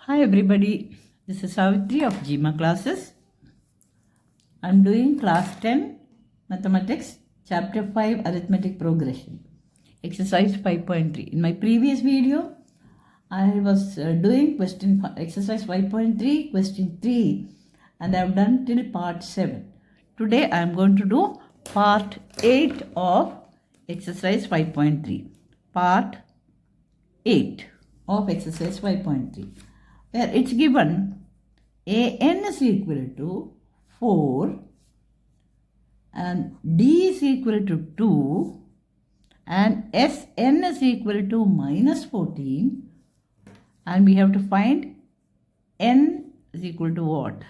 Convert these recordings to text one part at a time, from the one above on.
Hi everybody, this is Savitri of GMA classes. I am doing class 10 mathematics chapter 5 arithmetic progression exercise 5.3. In my previous video I was doing exercise 5.3 question 3 and I have done till part 7. Today I am going to do part 8 of exercise 5.3. Part 8 of exercise 5.3. where it's given an is equal to 4 and d is equal to 2 and Sn is equal to minus 14 and we have to find n is equal to what?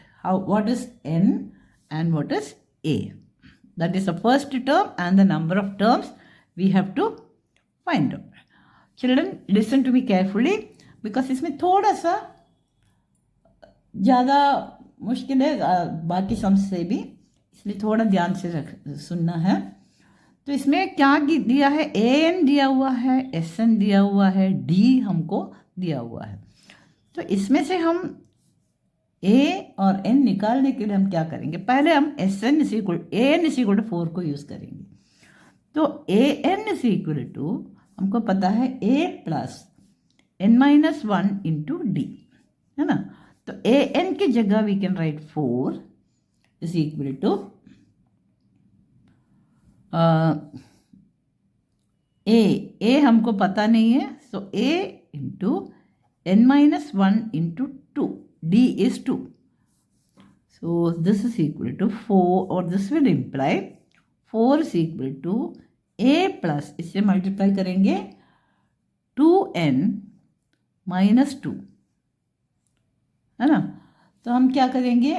What is n and what is a? That is the first term and the number of terms we have to find out. Children, listen to me carefully because इसमें थोड़ा सा ज़्यादा मुश्किल है बाकी सम से भी, इसलिए थोड़ा ध्यान से सुनना है. तो इसमें क्या दिया है? ए एन दिया हुआ है, एस एन दिया हुआ है, डी हमको दिया हुआ है. तो इसमें से हम ए और एन निकालने के लिए हम क्या करेंगे? पहले हम S N is equal to 4 को यूज़ करेंगे. तो A N is equal to हमको पता है A plus N minus 1 into D, है ना. तो ए एन की जगह we can write 4 is equal to A हमको पता नहीं है, so A into N minus 1 into 2, D is 2. So this is equal to 4 और this will imply 4 is equal to a plus, इससे मल्टीप्लाई करेंगे 2n minus 2, है ना. तो हम क्या करेंगे?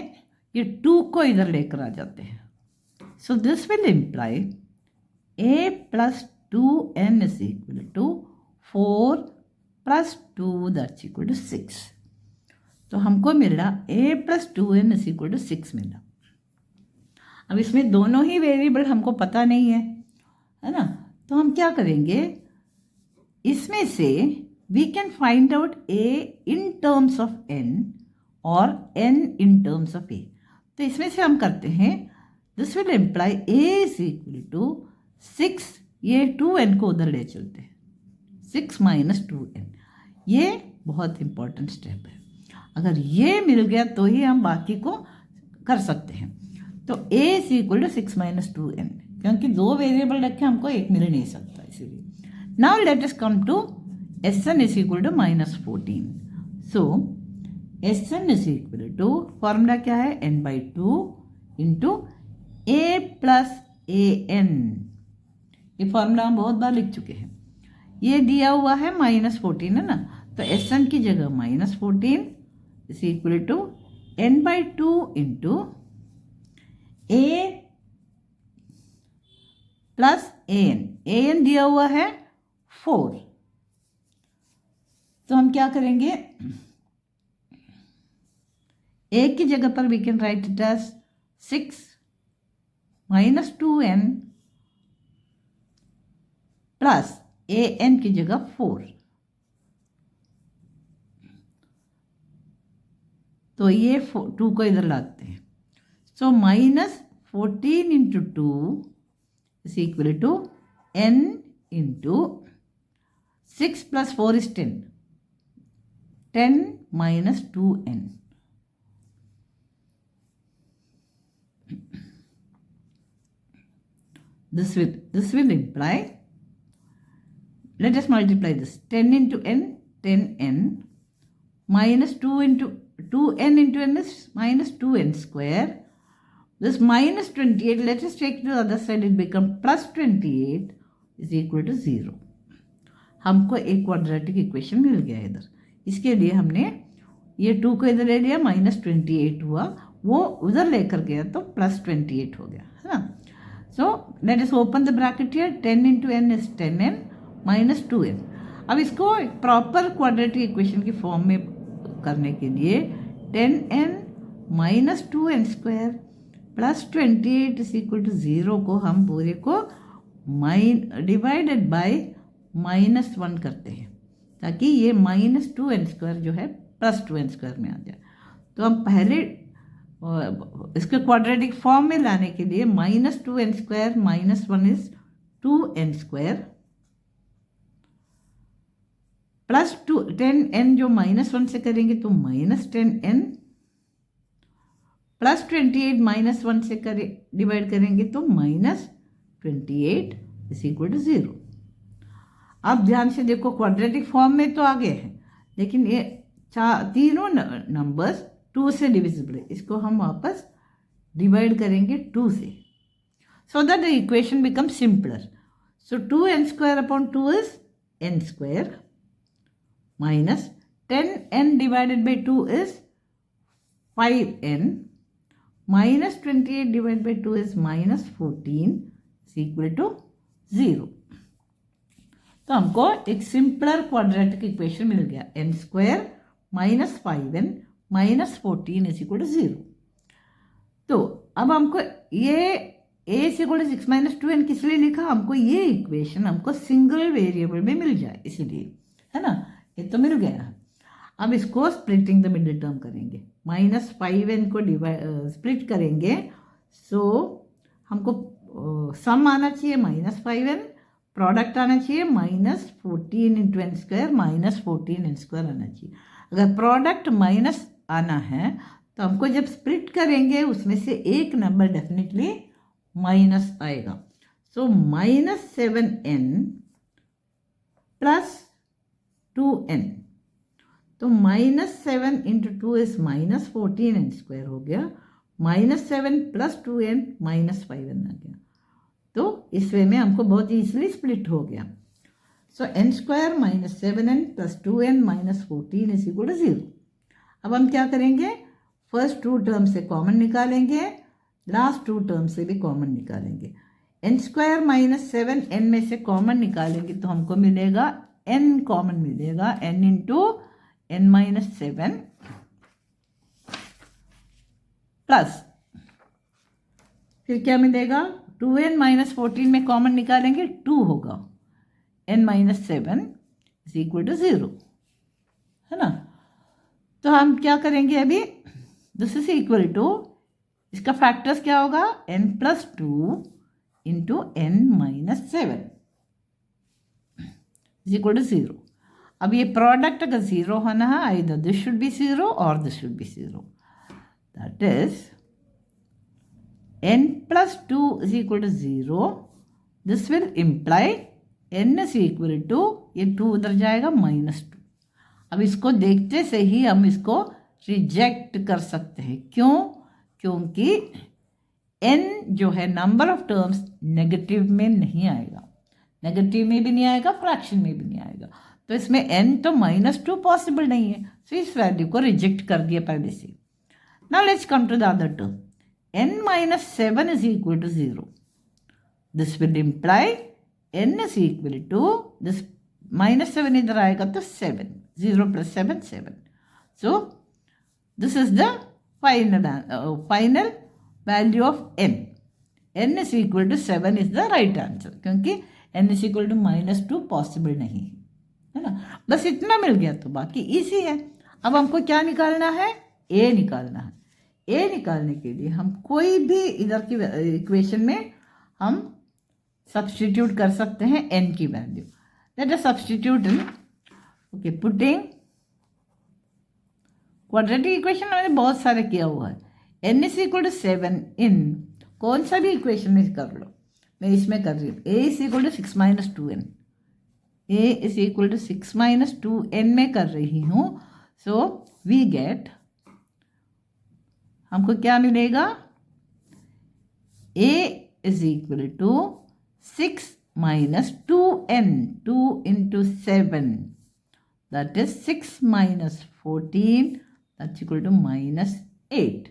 ये 2 को इधर लेकर आ जाते हैं. So this will imply a plus 2n is equal to 4 plus 2 that's equal to 6. तो हमको मिल रहा a plus 2n is equal to 6 मिल रहा. अब इसमें दोनों ही वेरिएबल हमको पता नहीं है ना. तो हम क्या करेंगे? इसमें से we can find out a in terms of n और n in terms of a. तो इसमें से हम करते हैं, this will imply a is equal to 6, ये 2n को उधर ले चलते हैं, 6 माइनस 2n. ये बहुत इंपॉर्टेंट स्टेप है. अगर ये मिल गया तो ही हम बाकी को कर सकते हैं. तो a is equal to 6 minus 2n, क्योंकि दो वेरिएबल रखे हमको एक मिल नहीं सकता, इसीलिए. Now let us come to Sn is equal to minus 14. So Sn is equal to, formula क्या है? n by 2 into a plus a n. ये फॉर्मूला हम बहुत बार लिख चुके हैं. ये दिया हुआ है minus 14, है ना. तो Sn की जगह minus 14 is equal to n by 2 into a plus a n दिया हुआ है 4. तो हम क्या करेंगे? ए की जगह पर we can write it as 6 minus 2n plus a N की जगह 4. तो ये 2 को इधर लाते हैं. So minus 14 into 2 is equal to n into 6 plus 4 is 10. 10 minus 2n. This will imply, let us multiply this, 10 into n, 10n, minus 2 into 2n into n is minus 2n square. This minus 28, let us take to the other side, it becomes plus 28 is equal to 0. हमको एक quadratic equation मिल गया इधर. इसके लिए हमने ये 2 को इधर ले लिया, माइनस 28 हुआ, वो उधर लेकर गया तो प्लस 28 हो गया, है ना. So let us open the bracket here. 10 into n is 10n minus 2n. अब इसको एक प्रॉपर क्वाड्रेटिक इक्वेशन की फॉर्म में करने के लिए 10n minus 2n square plus 28 is equal to 0 को हम पूरे को डिवाइडेड बाय -1 करते हैं ताकि ये -2n² जो है प्लस 2n² में आ जाए। तो हम पहले इसके क्वाड्रेटिक फॉर्म में लाने के लिए -2n² -1 is 2n² plus 10n जो -1 से करेंगे तो -10n प्लस 28 -1 से डिवाइड करेंगे तो -28 इज इक्वल टू 0। अब ध्यान से देखो, क्वाड्रेटिक फॉर्म में तो आगे है, लेकिन ये तीनों नंबर्स 2 से डिविजिबल है। इसको हम वापस डिवाइड करेंगे 2 से, so that the equation become simpler. So 2n² upon 2 is n² minus 10n divided by 2 is 5n minus 28 divide by 2 is -14 is equal to 0। तो हमको एक सिंपलर क्वाड्रेटिक इक्वेशन मिल गया, n² minus 5n minus 14 is equal to 0। तो अब हमको ये a is equal to 6 - 2n किस लिए लिखा, हमको ये इक्वेशन हमको सिंगल वेरिएबल में मिल जाए इसलिए, है ना। ये तो मिल गया। अब इसको स्प्लिटिंग द मिडिल टर्म करेंगे, -5n को स्प्लिट करेंगे, सो हमको सम आना चाहिए -5n, प्रोडक्ट आना चाहिए -14 × n² -14n² आना चाहिए। अगर प्रोडक्ट माइनस आना है तो हमको जब स्प्लिट करेंगे उसमें से एक नंबर डेफिनेटली माइनस आएगा। सो -7n प्लस 2n, तो -7 × 2 इज -14n² हो गया, -7 प्लस 2n -5n आ गया। तो इस वे में हमको बहुत ईजिली स्प्लिट हो गया। So n² -7n plus 2n -14 is equal to 0। अब हम क्या करेंगे, फर्स्ट 2 टर्म से कॉमन निकालेंगे, लास्ट 2 टर्म से भी कॉमन निकालेंगे। n² -7n में से कॉमन निकालेंगे तो हमको मिलेगा n कॉमन मिलेगा, n × n - 7 प्लस फिर क्या मिलेगा, 2n - 14 में कॉमन निकालेंगे 2 होगा, n - 7 इज इक्वल टू 0, है ना। तो हम क्या करेंगे अभी, दिस इज इक्वल टू, इसका फैक्टर्स क्या होगा, n + 2 × n - 7 is equal to 0। अब ये प्रोडक्ट अगर 0 होना है, आइदर दिस शुड बी 0 और this should be 0, that is n + 2 is equal to 0। This will imply n is equal to, ये 2 उधर जाएगा -2। अब इसको देखते से ही हम इसको रिजेक्ट कर सकते हैं, क्यों, क्योंकि n जो है नंबर ऑफ टर्म्स नेगेटिव में नहीं आएगा, नेगेटिव में भी नहीं आएगा, फ्रैक्शन में भी नहीं आएगा। तो इसमें n तो -2 पॉसिबल नहीं है, तो इस वैल्यू को रिजेक्ट कर दिया पहले से। Now let's come to the other term, n - 7 is equal to 0। This will imply n is equal to, this -7 इधर आएगा तो 7, 0 + 7 7। So this is the final value of n is equal to 7 is the right answer, क्योंकि n is equal to -2 possible नहीं है ना। बस इतना मिल गया तो बाकी इजी है। अब हमको क्या निकालना है, a निकालना है। a निकालने के लिए हम कोई भी इधर की इक्वेशन में हम सब्स्टिट्यूट कर सकते हैं n की वैल्यू। लेट अस सब्स्टिट्यूट इन, ओके, पुटिंग क्वाड्रेटिक इक्वेशन मैंने बहुत सारे किया हुआ है। n इज इक्वल टू 7 इन कौन सा भी इक्वेशन में कर लो, मैं इसमें कर रही हूँ, a is equal to 6 - 2n, a is equal to 6 - 2n में कर रही हूँ। सो वी गेट, हमको क्या मिलेगा, a is equal to 6 - 2n, 2 × 7, that is 6 - 14, that's equal to -8।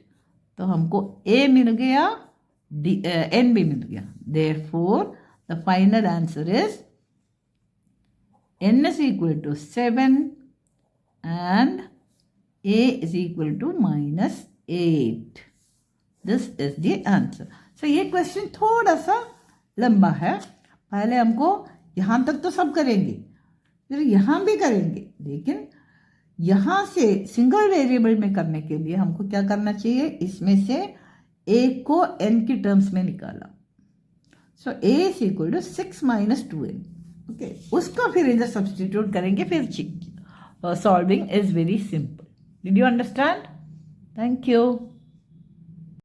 तो हमको a मिल गया, n भी मिल गया। Therefore the final answer is n is equal to 7 and a is equal to -8. This is the answer. So ये question थोड़ा सा लंबा है, पहले हमको यहाँ तक तो सब करेंगे, फिर यहाँ भी करेंगे, लेकिन यहाँ से सिंगल वेरिएबल में करने के लिए हमको क्या करना चाहिए, इसमें से a को n की टर्म्स में निकाला, so a is equal to 6 minus 2n। Okay, उसका फिर इधर सब्सटीट्यूट करेंगे, फिर solving is very simple. Did you understand? Thank you.